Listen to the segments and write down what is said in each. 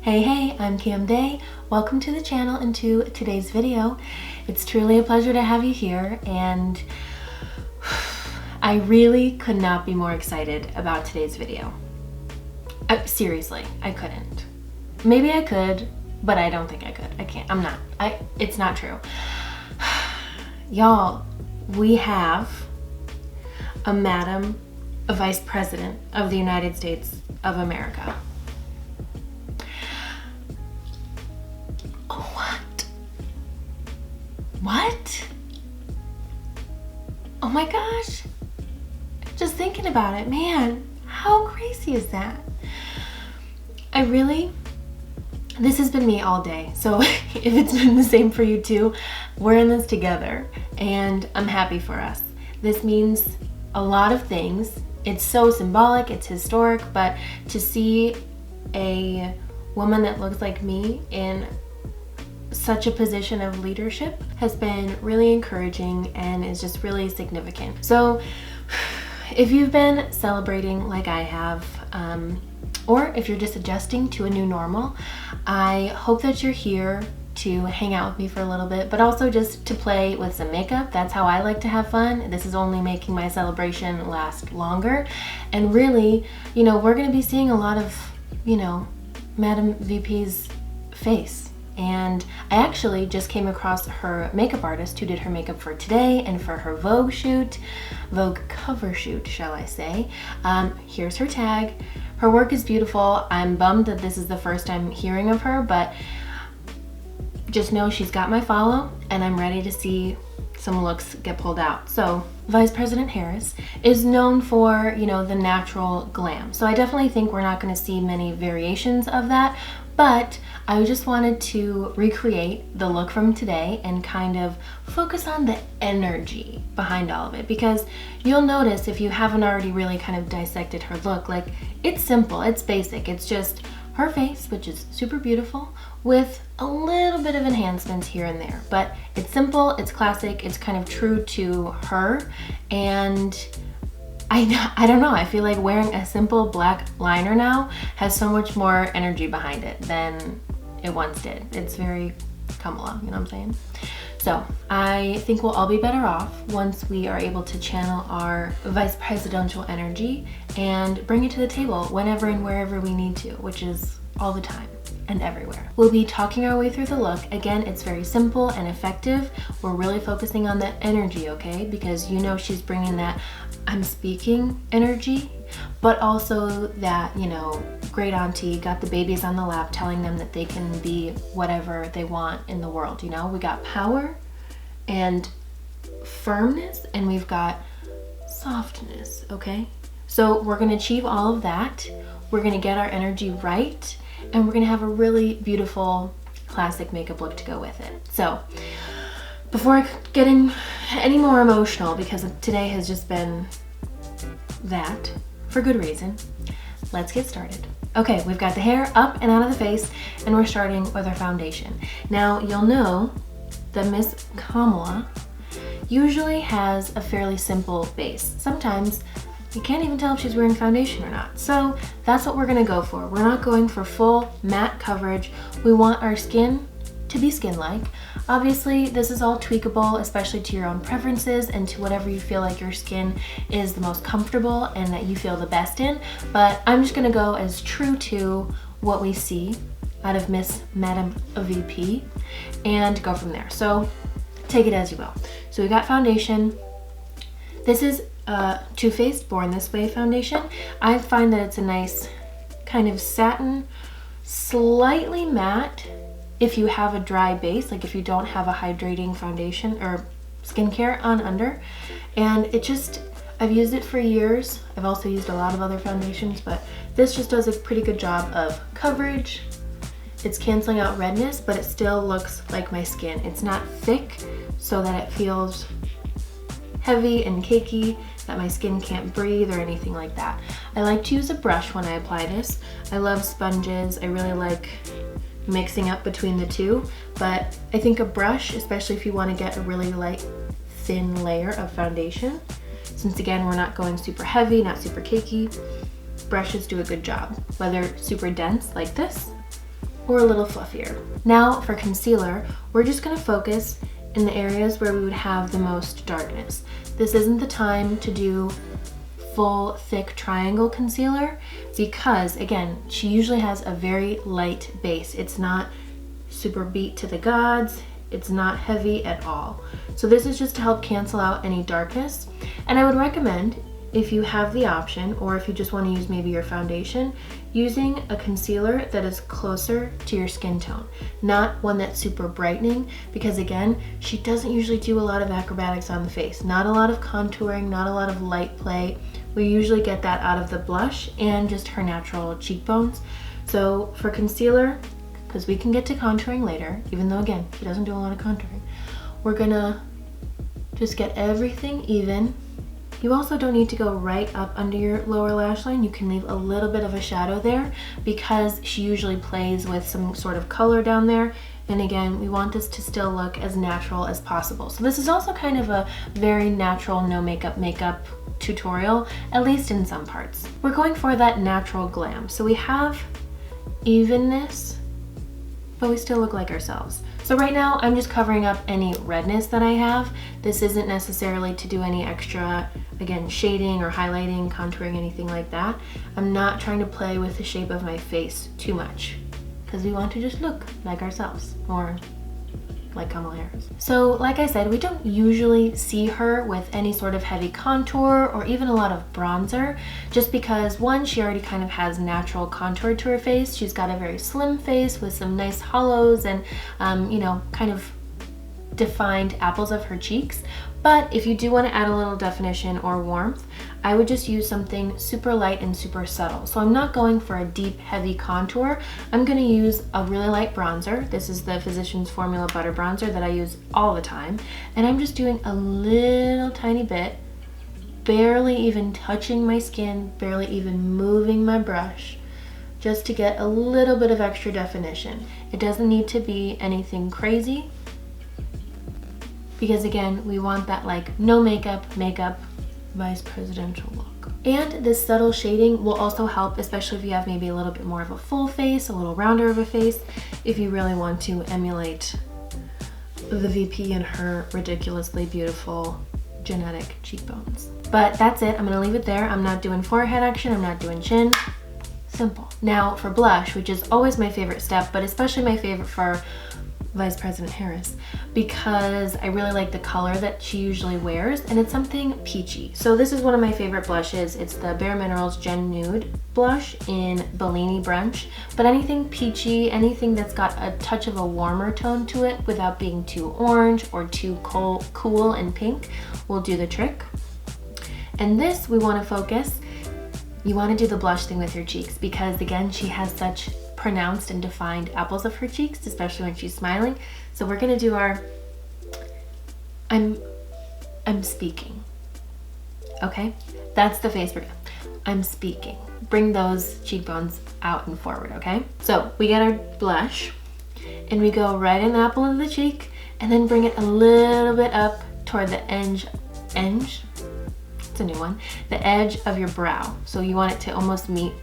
Hey, I'm Cam Day. Welcome to the channel and to today's video. It's truly a pleasure to have you here, and I really could not be more excited about today's video. Seriously, I couldn't. Maybe I could, but I don't think I could. I can't. I'm not. It's not true. Y'all, we have a Vice President of the United States of America. What? Oh my gosh. Just thinking about it, man, how crazy is that? This has been me all day. So if it's been the same for you too, we're in this together and I'm happy for us. This means a lot of things. It's so symbolic, it's historic, but to see a woman that looks like me in such a position of leadership has been really encouraging and is just really significant. So if you've been celebrating like I have, or if you're just adjusting to a new normal, I hope that you're here to hang out with me for a little bit, but also just to play with some makeup. That's how I like to have fun. This is only making my celebration last longer. And really, we're gonna be seeing a lot of, Madam VP's face. And I actually just came across her makeup artist who did her makeup for today and for her Vogue cover shoot, shall I say. Here's her tag. Her work is beautiful. I'm bummed that this is the first I'm hearing of her, but just know she's got my follow and I'm ready to see some looks get pulled out. So Vice President Harris is known for, the natural glam. So I definitely think we're not going to see many variations of that, but I just wanted to recreate the look from today and kind of focus on the energy behind all of it, because you'll notice if you haven't already really kind of dissected her look, like it's simple, it's basic, it's just her face, which is super beautiful, with a little bit of enhancements here and there. But it's simple, it's classic, it's kind of true to her, and I don't know, I feel like wearing a simple black liner now has so much more energy behind it than it once did. It's very Kamala, you know what I'm saying? So I think we'll all be better off once we are able to channel our vice presidential energy and bring it to the table whenever and wherever we need to, which is all the time and everywhere. We'll be talking our way through the look. Again, it's very simple and effective. We're really focusing on that energy, okay? Because she's bringing that I'm speaking energy, but also that, great auntie got the babies on the lap telling them that they can be whatever they want in the world, We got power and firmness and we've got softness, okay? So we're gonna achieve all of that. We're gonna get our energy right, and we're gonna have a really beautiful classic makeup look to go with it. So before getting any more emotional, because today has just been that for good reason, let's get started. Okay, we've got the hair up and out of the face, and we're starting with our foundation. Now, you'll know that Miss Kamala usually has a fairly simple base. Sometimes you can't even tell if she's wearing foundation or not. So that's what we're gonna go for. We're not going for full matte coverage. We want our skin to be skin-like. Obviously, this is all tweakable, especially to your own preferences and to whatever you feel like your skin is the most comfortable and that you feel the best in. But I'm just gonna go as true to what we see out of Madam VP and go from there. So take it as you will. So we got foundation. This is Too Faced Born This Way foundation. I find that it's a nice kind of satin, slightly matte if you have a dry base, like if you don't have a hydrating foundation or skincare on under. And I've used it for years. I've also used a lot of other foundations, but this just does a pretty good job of coverage. It's canceling out redness, but it still looks like my skin. It's not thick so that it feels heavy and cakey, that my skin can't breathe or anything like that. I like to use a brush when I apply this. I love sponges. I really like mixing up between the two, but I think a brush, especially if you want to get a really light, thin layer of foundation, since again, we're not going super heavy, not super cakey, brushes do a good job. Whether super dense like this, or a little fluffier. Now for concealer, we're just gonna focus in the areas where we would have the most darkness. This isn't the time to do full thick triangle concealer because, again, she usually has a very light base. It's not super beat to the gods. It's not heavy at all. So this is just to help cancel out any darkness. And I would recommend, if you have the option, or if you just want to use maybe your foundation, using a concealer that is closer to your skin tone, not one that's super brightening, because again, she doesn't usually do a lot of acrobatics on the face, not a lot of contouring, not a lot of light play. We usually get that out of the blush and just her natural cheekbones. So for concealer, because we can get to contouring later, even though again, she doesn't do a lot of contouring, we're gonna just get everything even. You also don't need to go right up under your lower lash line. You can leave a little bit of a shadow there because she usually plays with some sort of color down there. And again, we want this to still look as natural as possible. So this is also kind of a very natural no makeup tutorial, at least in some parts. We're going for that natural glam. So we have evenness, but we still look like ourselves. So right now I'm just covering up any redness that I have. This isn't necessarily to do any extra, again, shading or highlighting, contouring, anything like that. I'm not trying to play with the shape of my face too much because we want to just look like ourselves, or like Kamala Harris. So like I said, we don't usually see her with any sort of heavy contour or even a lot of bronzer, just because one, she already kind of has natural contour to her face. She's got a very slim face with some nice hollows and you know, kind of defined apples of her cheeks. But if you do want to add a little definition or warmth, I would just use something super light and super subtle. So I'm not going for a deep, heavy contour. I'm going to use a really light bronzer. This is the Physicians Formula Butter Bronzer that I use all the time. And I'm just doing a little tiny bit, barely even touching my skin, barely even moving my brush, just to get a little bit of extra definition. It doesn't need to be anything crazy, because again, we want that like no makeup vice presidential look. And this subtle shading will also help, especially if you have maybe a little bit more of a full face, a little rounder of a face, if you really want to emulate the VP and her ridiculously beautiful genetic cheekbones. But that's it, I'm gonna leave it there. I'm not doing forehead action, I'm not doing chin. Simple. Now for blush, which is always my favorite step, but especially my favorite for Vice President Harris, because I really like the color that she usually wears, and it's something peachy. So this is one of my favorite blushes. It's the Bare Minerals Gen Nude blush in Bellini Brunch, but anything peachy, anything that's got a touch of a warmer tone to it without being too orange or too cool and pink will do the trick. And this, we want to focus, you want to do the blush thing with your cheeks, because again, she has such pronounced and defined apples of her cheeks, especially when she's smiling. So we're gonna do our I'm speaking. Okay, that's the face we're doing. I'm speaking. Bring those cheekbones out and forward. Okay, so we get our blush and we go right in the apple of the cheek and then bring it a little bit up toward the edge, it's a new one, the edge of your brow. So you want it to almost meet,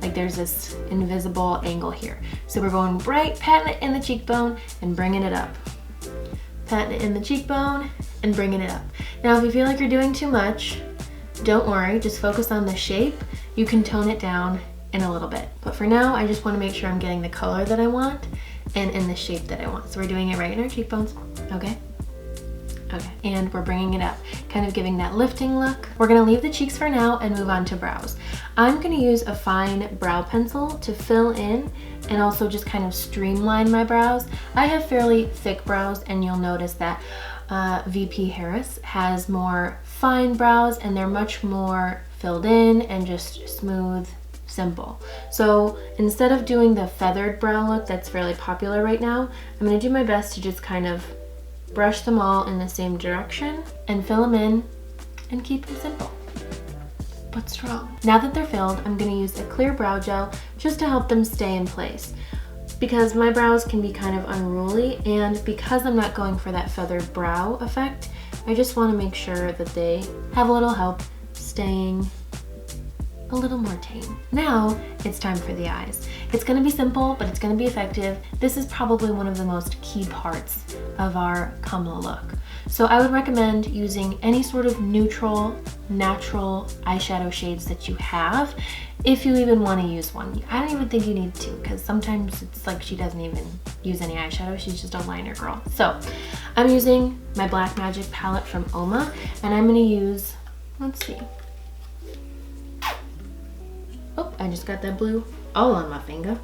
like there's this invisible angle here. So we're going right, patting it in the cheekbone and bringing it up. Patting it in the cheekbone and bringing it up. Now if you feel like you're doing too much, don't worry, just focus on the shape. You can tone it down in a little bit. But for now, I just want to make sure I'm getting the color that I want and in the shape that I want. So we're doing it right in our cheekbones, okay? Okay, and we're bringing it up, kind of giving that lifting look. We're gonna leave the cheeks for now and move on to brows. I'm gonna use a fine brow pencil to fill in and also just kind of streamline my brows. I have fairly thick brows, and you'll notice that VP Harris has more fine brows and they're much more filled in and just smooth, simple. So instead of doing the feathered brow look that's fairly popular right now, I'm gonna do my best to just kind of brush them all in the same direction and fill them in and keep them simple but strong. Now that they're filled, I'm going to use a clear brow gel just to help them stay in place, because my brows can be kind of unruly, and because I'm not going for that feathered brow effect, I just want to make sure that they have a little help staying a little more tame. Now it's time for the eyes. It's gonna be simple, but it's gonna be effective. This is probably one of the most key parts of our Kamala look. So I would recommend using any sort of neutral, natural eyeshadow shades that you have, if you even want to use one. I don't even think you need to, because sometimes it's like she doesn't even use any eyeshadow, she's just a liner girl. So I'm using my Black Magic palette from Oma, and I'm going to use, let's see. Oh, I just got that blue all on my finger.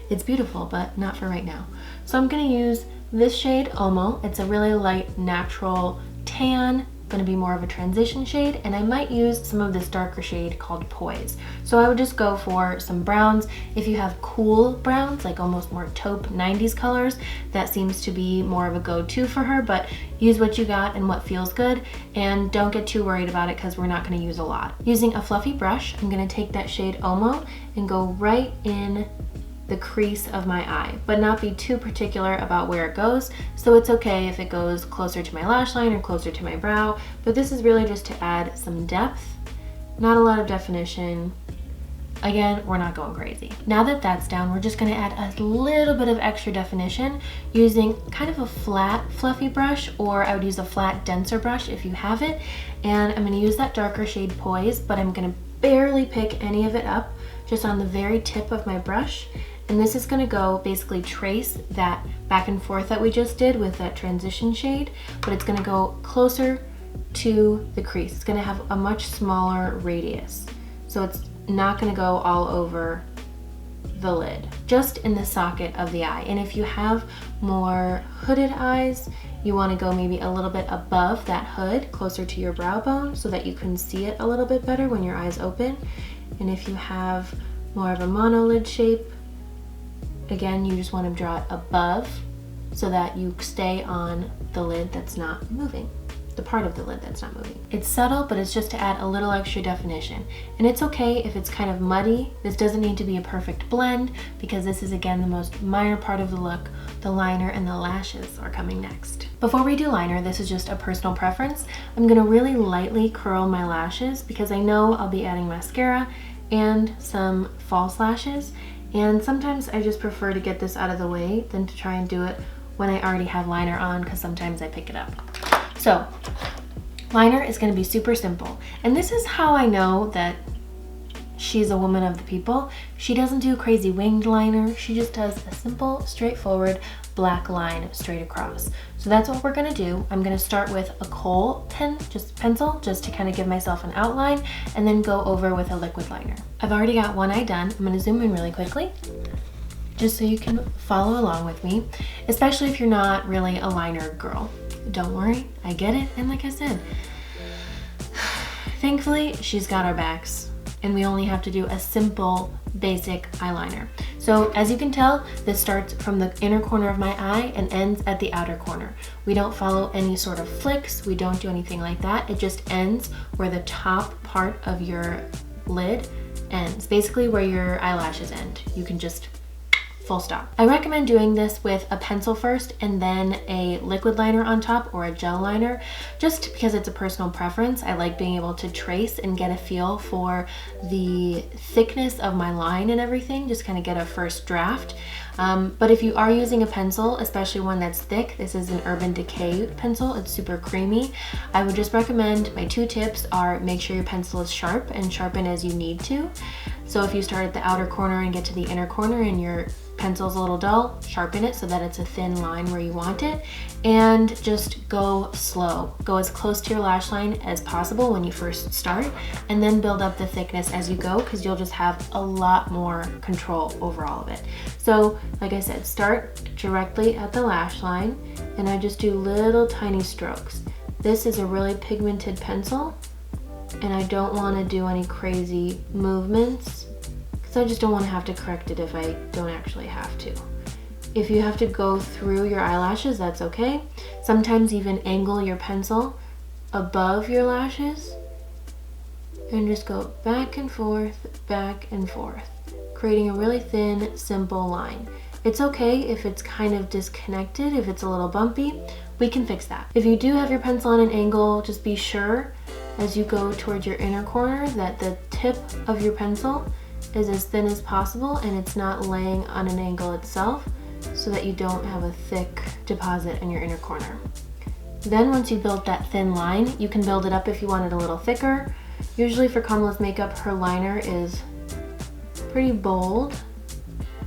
It's beautiful, but not for right now. So I'm going to use this shade, Omo. It's a really light, natural tan, going to be more of a transition shade, and I might use some of this darker shade called Poise. So I would just go for some browns. If you have cool browns, like almost more taupe 90s colors, that seems to be more of a go-to for her, but use what you got and what feels good, and don't get too worried about it because we're not going to use a lot. Using a fluffy brush, I'm going to take that shade Omo and go right in the crease of my eye, but not be too particular about where it goes. So it's okay if it goes closer to my lash line or closer to my brow, but this is really just to add some depth, not a lot of definition. Again, we're not going crazy. Now that that's down, we're just gonna add a little bit of extra definition using kind of a flat, fluffy brush, or I would use a flat, denser brush if you have it. And I'm gonna use that darker shade Poise, but I'm gonna barely pick any of it up, just on the very tip of my brush. And this is gonna go basically trace that back and forth that we just did with that transition shade, but it's gonna go closer to the crease. It's gonna have a much smaller radius. So it's not gonna go all over the lid, just in the socket of the eye. And if you have more hooded eyes, you wanna go maybe a little bit above that hood, closer to your brow bone, so that you can see it a little bit better when your eyes open. And if you have more of a monolid shape, again, you just want to draw it above so that you stay on the lid that's not moving, the part of the lid that's not moving. It's subtle, but it's just to add a little extra definition. And it's okay if it's kind of muddy. This doesn't need to be a perfect blend, because this is, again, the most minor part of the look. The liner and the lashes are coming next. Before we do liner, this is just a personal preference. I'm gonna really lightly curl my lashes because I know I'll be adding mascara and some false lashes. And sometimes I just prefer to get this out of the way than to try and do it when I already have liner on, because sometimes I pick it up. So liner is going to be super simple. And this is how I know that she's a woman of the people. She doesn't do crazy winged liner. She just does a simple, straightforward black line straight across. So that's what we're gonna do. I'm gonna start with a kohl pen, just pencil, just to kind of give myself an outline, and then go over with a liquid liner. I've already got one eye done. I'm gonna zoom in really quickly, just so you can follow along with me, especially if you're not really a liner girl. Don't worry, I get it. And like I said, thankfully, she's got our backs, and we only have to do a simple, basic eyeliner. So as you can tell, this starts from the inner corner of my eye and ends at the outer corner. We don't follow any sort of flicks. We don't do anything like that. It just ends where the top part of your lid ends, basically where your eyelashes end. You can just full stop. I recommend doing this with a pencil first and then a liquid liner on top, or a gel liner, just because it's a personal preference. I like being able to trace and get a feel for the thickness of my line and everything, just kind of get a first draft. But if you are using a pencil, especially one that's thick, this is an Urban Decay pencil, it's super creamy. I would just recommend, my two tips are, make sure your pencil is sharp and sharpen as you need to. So if you start at the outer corner and get to the inner corner and your pencil's a little dull, sharpen it so that it's a thin line where you want it, and just go slow. Go as close to your lash line as possible when you first start, and then build up the thickness as you go, because you'll just have a lot more control over all of it. So like I said, start directly at the lash line, and I just do little tiny strokes. This is a really pigmented pencil, and I don't want to do any crazy movements, because I just don't want to have to correct it if I don't actually have to. If you have to go through your eyelashes, that's okay. Sometimes even angle your pencil above your lashes and just go back and forth, creating a really thin, simple line. It's okay if it's kind of disconnected, if it's a little bumpy, we can fix that. If you do have your pencil on an angle, just be sure as you go towards your inner corner that the tip of your pencil is as thin as possible and it's not laying on an angle itself, so that you don't have a thick deposit in your inner corner. Then once you build that thin line, you can build it up if you want it a little thicker. Usually for Kamala's makeup, her liner is pretty bold,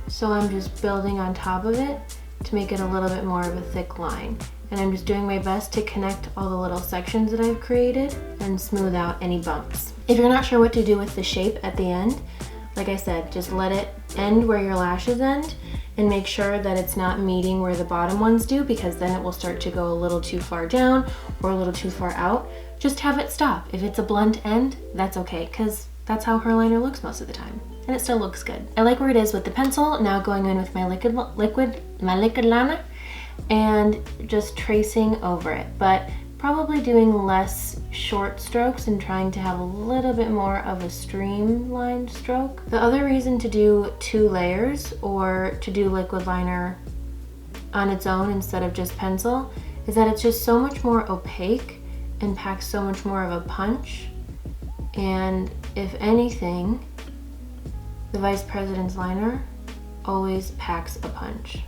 so I'm just building on top of it to make it a little bit more of a thick line. And I'm just doing my best to connect all the little sections that I've created and smooth out any bumps. If you're not sure what to do with the shape at the end, like I said, just let it end where your lashes end and make sure that it's not meeting where the bottom ones do, because then it will start to go a little too far down or a little too far out. Just have it stop. If it's a blunt end, that's okay, because that's how her liner looks most of the time. And it still looks good. I like where it is with the pencil. Now going in with my liquid liner and just tracing over it, but probably doing less short strokes and trying to have a little bit more of a streamlined stroke. The other reason to do 2 layers or to do liquid liner on its own instead of just pencil is that it's just so much more opaque and packs so much more of a punch. And if anything, the Vice President's liner always packs a punch.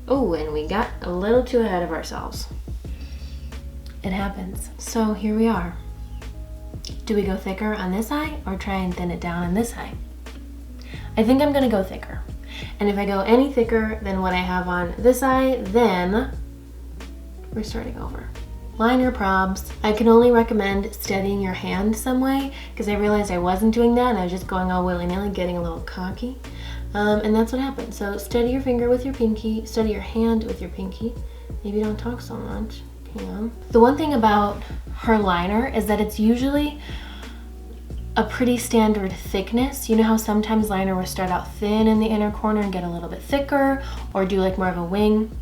Oh, and we got a little too ahead of ourselves. It happens. So here we are. Do we go thicker on this eye or try and thin it down on this eye? I think I'm gonna go thicker. And if I go any thicker than what I have on this eye, then we're starting over. Liner probs. I can only recommend steadying your hand some way, because I realized I wasn't doing that and I was just going all willy-nilly, getting a little cocky. And that's what happened. So steady your finger with your pinky, steady your hand with your pinky. Maybe don't talk so much. The one thing about her liner is that it's usually a pretty standard thickness. You know how sometimes liner will start out thin in the inner corner and get a little bit thicker, or do like more of a wing?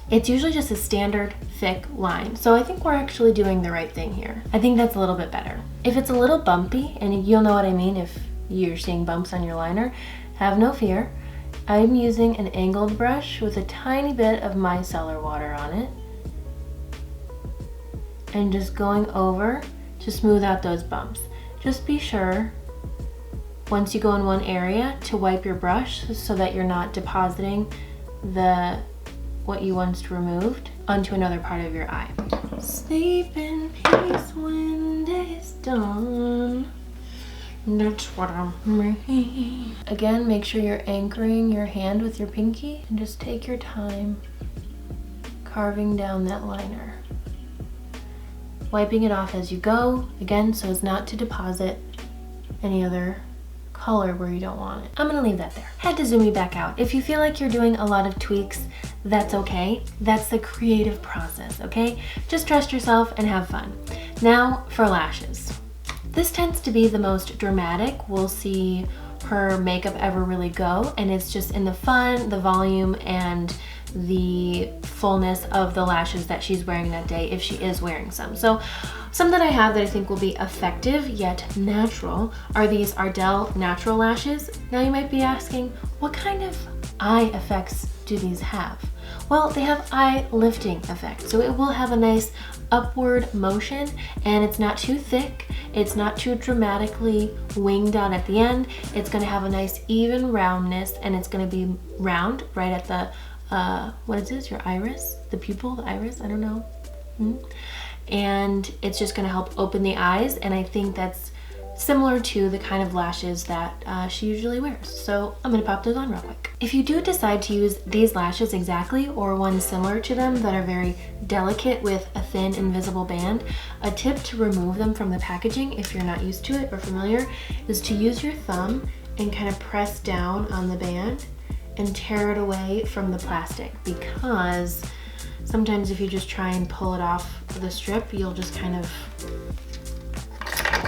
It's usually just a standard thick line. So I think we're actually doing the right thing here. I think that's a little bit better. If it's a little bumpy, and you'll know what I mean if you're seeing bumps on your liner, have no fear. I'm using an angled brush with a tiny bit of micellar water on it, and just going over to smooth out those bumps. Just be sure, once you go in one area, to wipe your brush so that you're not depositing what you once removed onto another part of your eye. Sleep in peace when day's done. That's what I'm mean. Again, make sure you're anchoring your hand with your pinky and just take your time carving down that liner. Wiping it off as you go, again, so as not to deposit any other color where you don't want it. I'm gonna leave that there. Had to zoom you back out. If you feel like you're doing a lot of tweaks, that's okay. That's the creative process, okay? Just trust yourself and have fun. Now for lashes. This tends to be the most dramatic. We'll see her makeup ever really go, and it's just in the fun, the volume, and the fullness of the lashes that she's wearing that day, if she is wearing some. So some that I have that I think will be effective yet natural are these Ardell natural lashes. Now you might be asking, what kind of eye effects do these have? Well, they have eye lifting effect. So it will have a nice upward motion, and it's not too thick. It's not too dramatically winged out at the end. It's gonna have a nice even roundness, and it's gonna be round right at the, what is this, your iris? The pupil, the iris, I don't know. And it's just gonna help open the eyes, and I think that's similar to the kind of lashes that she usually wears. So I'm gonna pop those on real quick. If you do decide to use these lashes exactly, or ones similar to them that are very delicate with a thin invisible band, a tip to remove them from the packaging, if you're not used to it or familiar, is to use your thumb and kind of press down on the band and tear it away from the plastic, because sometimes if you just try and pull it off the strip, you'll just kind of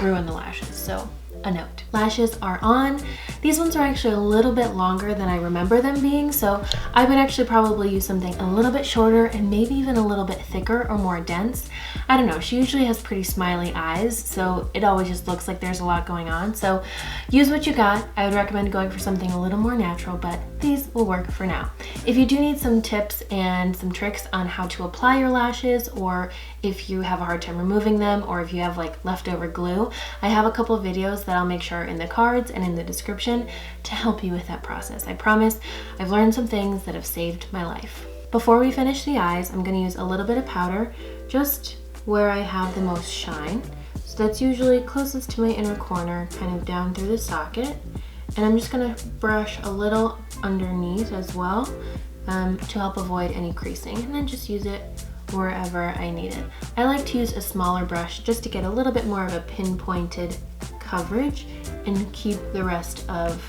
ruin the lashes. So a note. Lashes are on. These ones are actually a little bit longer than I remember them being, so I would actually probably use something a little bit shorter and maybe even a little bit thicker or more dense. I don't know, she usually has pretty smiley eyes, so it always just looks like there's a lot going on. So use what you got. I would recommend going for something a little more natural, but these will work for now. If you do need some tips and some tricks on how to apply your lashes, or if you have a hard time removing them, or if you have like leftover glue, I have a couple of videos that I'll make sure are in the cards and in the description to help you with that process. I promise I've learned some things that have saved my life. Before we finish the eyes, I'm gonna use a little bit of powder just where I have the most shine. So that's usually closest to my inner corner, kind of down through the socket. And I'm just gonna brush a little underneath as well to help avoid any creasing, and then just use it wherever I need it. I like to use a smaller brush just to get a little bit more of a pinpointed coverage and keep the rest of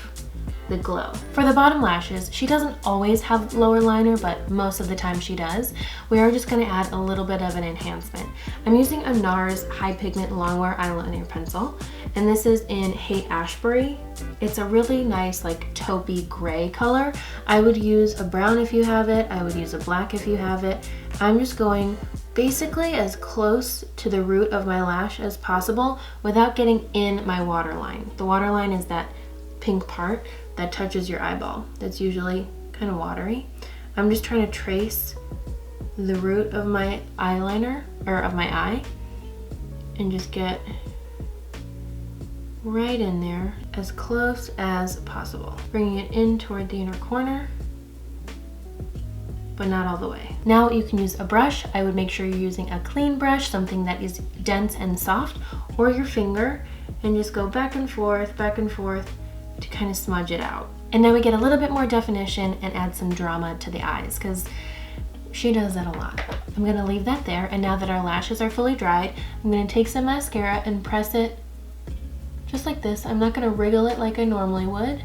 the glow. For the bottom lashes, she doesn't always have lower liner, but most of the time she does. We are just gonna add a little bit of an enhancement. I'm using a NARS High Pigment Longwear Eyeliner Pencil, and this is in Haight Ashbury. It's a really nice like taupey gray color. I would use a brown if you have it. I would use a black if you have it. I'm just going basically as close to the root of my lash as possible without getting in my waterline. The waterline is that pink part that touches your eyeball. That's usually kind of watery. I'm just trying to trace the root of my eyeliner, or of my eye, and just get right in there as close as possible. Bringing it in toward the inner corner, but not all the way. Now you can use a brush. I would make sure you're using a clean brush, something that is dense and soft, or your finger, and just go back and forth to kind of smudge it out. And then we get a little bit more definition and add some drama to the eyes, because she does that a lot. I'm gonna leave that there, and now that our lashes are fully dried, I'm gonna take some mascara and press it just like this. I'm not gonna wriggle it like I normally would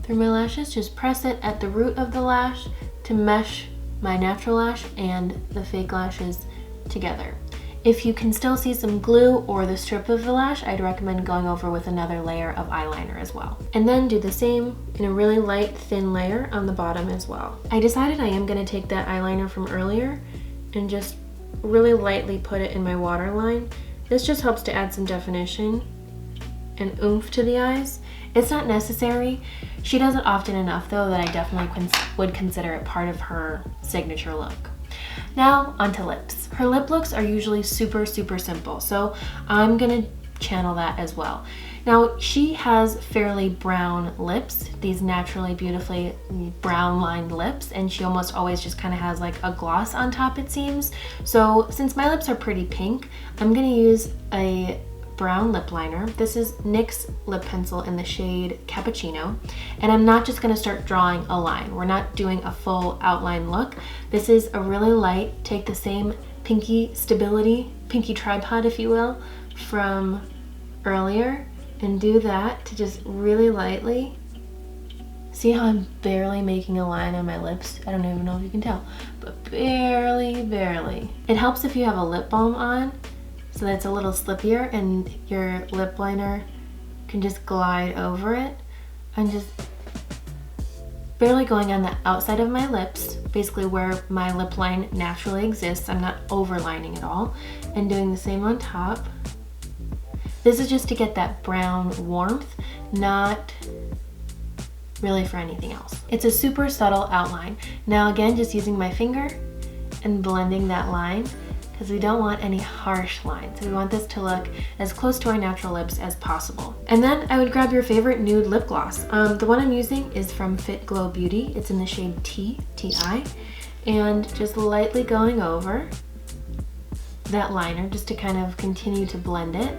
through my lashes. Just press it at the root of the lash to mesh my natural lash and the fake lashes together. If you can still see some glue or the strip of the lash, I'd recommend going over with another layer of eyeliner as well. And then do the same in a really light, thin layer on the bottom as well. I decided I am gonna take that eyeliner from earlier and just really lightly put it in my waterline. This just helps to add some definition and oomph to the eyes. It's not necessary. She does it often enough though that I definitely would consider it part of her signature look. Now onto lips. Her lip looks are usually super simple, so I'm gonna channel that as well. Now she has fairly brown lips, these naturally beautifully brown lined lips, and she almost always just kind of has like a gloss on top, it seems. So since my lips are pretty pink, I'm gonna use a brown lip liner. This is NYX lip pencil in the shade Cappuccino, and I'm not just going to start drawing a line. We're not doing a full outline look. This is a really light, take the same pinky stability, pinky tripod if you will, from earlier, and do that to just really lightly. See how I'm barely making a line on my lips? I don't even know if you can tell, but barely. It helps if you have a lip balm on, so that it's a little slippier and your lip liner can just glide over it. I'm just barely going on the outside of my lips, basically where my lip line naturally exists. I'm not overlining at all, and doing the same on top. This is just to get that brown warmth, not really for anything else. It's a super subtle outline. Now again, just using my finger and blending that line, because we don't want any harsh lines. We want this to look as close to our natural lips as possible. And then I would grab your favorite nude lip gloss. The one I'm using is from Fit Glow Beauty. It's in the shade T.I. And just lightly going over that liner just to kind of continue to blend it.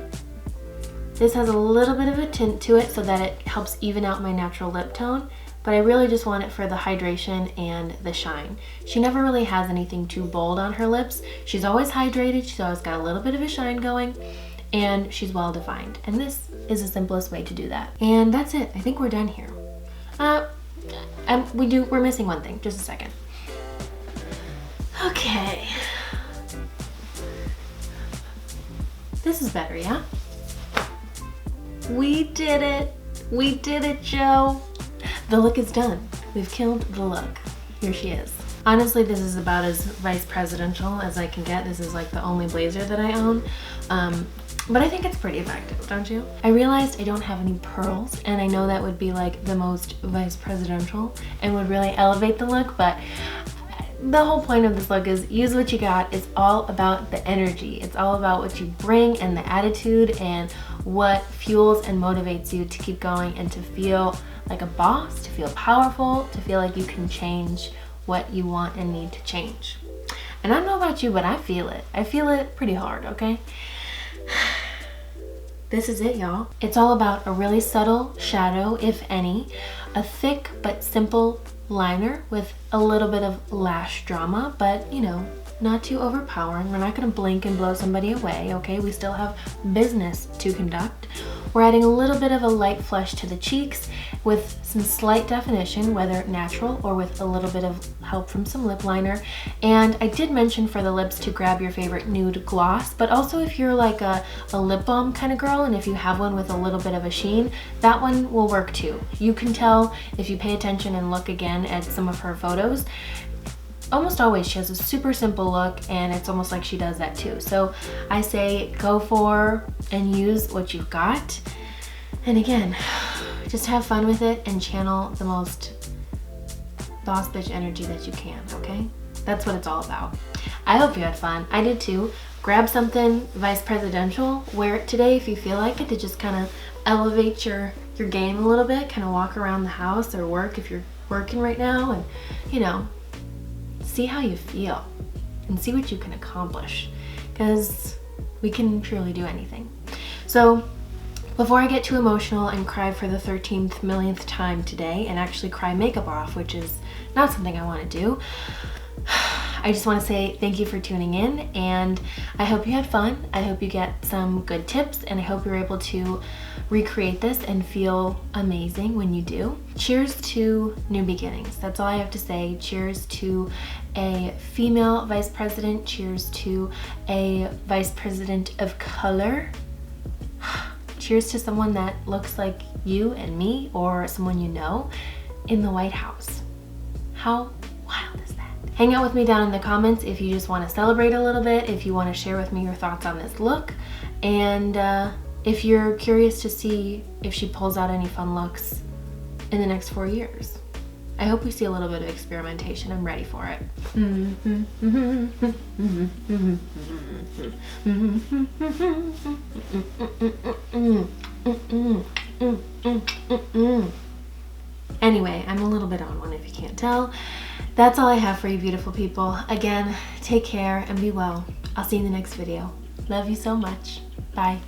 This has a little bit of a tint to it so that it helps even out my natural lip tone, but I really just want it for the hydration and the shine. She never really has anything too bold on her lips. She's always hydrated, she's always got a little bit of a shine going, and she's well defined. And this is the simplest way to do that. And that's it, I think we're done here. We're missing one thing, just a second. Okay. This is better, yeah? We did it. We did it, Joe. The look is done. We've killed the look. Here she is. Honestly, this is about as vice presidential as I can get. This is like the only blazer that I own. But I think it's pretty effective, don't you? I realized I don't have any pearls, and I know that would be like the most vice presidential and would really elevate the look, but the whole point of this look is use what you got. It's all about the energy. It's all about what you bring and the attitude and what fuels and motivates you to keep going and to feel like a boss, to feel powerful, to feel like you can change what you want and need to change. And I don't know about you, but I feel it. I feel it pretty hard, okay? This is it, y'all. It's all about a really subtle shadow, if any, a thick but simple liner with a little bit of lash drama, but you know, not too overpowering. We're not gonna blink and blow somebody away, okay? We still have business to conduct. We're adding a little bit of a light flush to the cheeks with some slight definition, whether natural or with a little bit of help from some lip liner. And I did mention for the lips to grab your favorite nude gloss, but also if you're like a lip balm kind of girl, and if you have one with a little bit of a sheen, that one will work too. You can tell if you pay attention and look again at some of her photos. Almost always she has a super simple look, and it's almost like she does that too. So I say go for and use what you've got. And again, just have fun with it and channel the most boss bitch energy that you can, okay? That's what it's all about. I hope you had fun. I did too. Grab something vice presidential, wear it today if you feel like it, to just kind of elevate your game a little bit, kind of walk around the house or work if you're working right now, and you know, see how you feel and see what you can accomplish, because we can truly do anything. So before I get too emotional and cry for the 13th millionth time today and actually cry makeup off, which is not something I want to do, I just want to say thank you for tuning in, and I hope you had fun. I hope you get some good tips, and I hope you're able to recreate this and feel amazing when you do. Cheers to new beginnings. That's all I have to say. Cheers to a female vice president. Cheers to a vice president of color. Cheers to someone that looks like you and me, or someone you know, in the White House. How wild is that? Hang out with me down in the comments if you just want to celebrate a little bit, if you want to share with me your thoughts on this look, and if you're curious to see if she pulls out any fun looks in the next 4 years. I hope we see a little bit of experimentation. I'm ready for it. Anyway, I'm a little bit on one if you can't tell. That's all I have for you beautiful people. Again, take care and be well. I'll see you in the next video. Love you so much. Bye.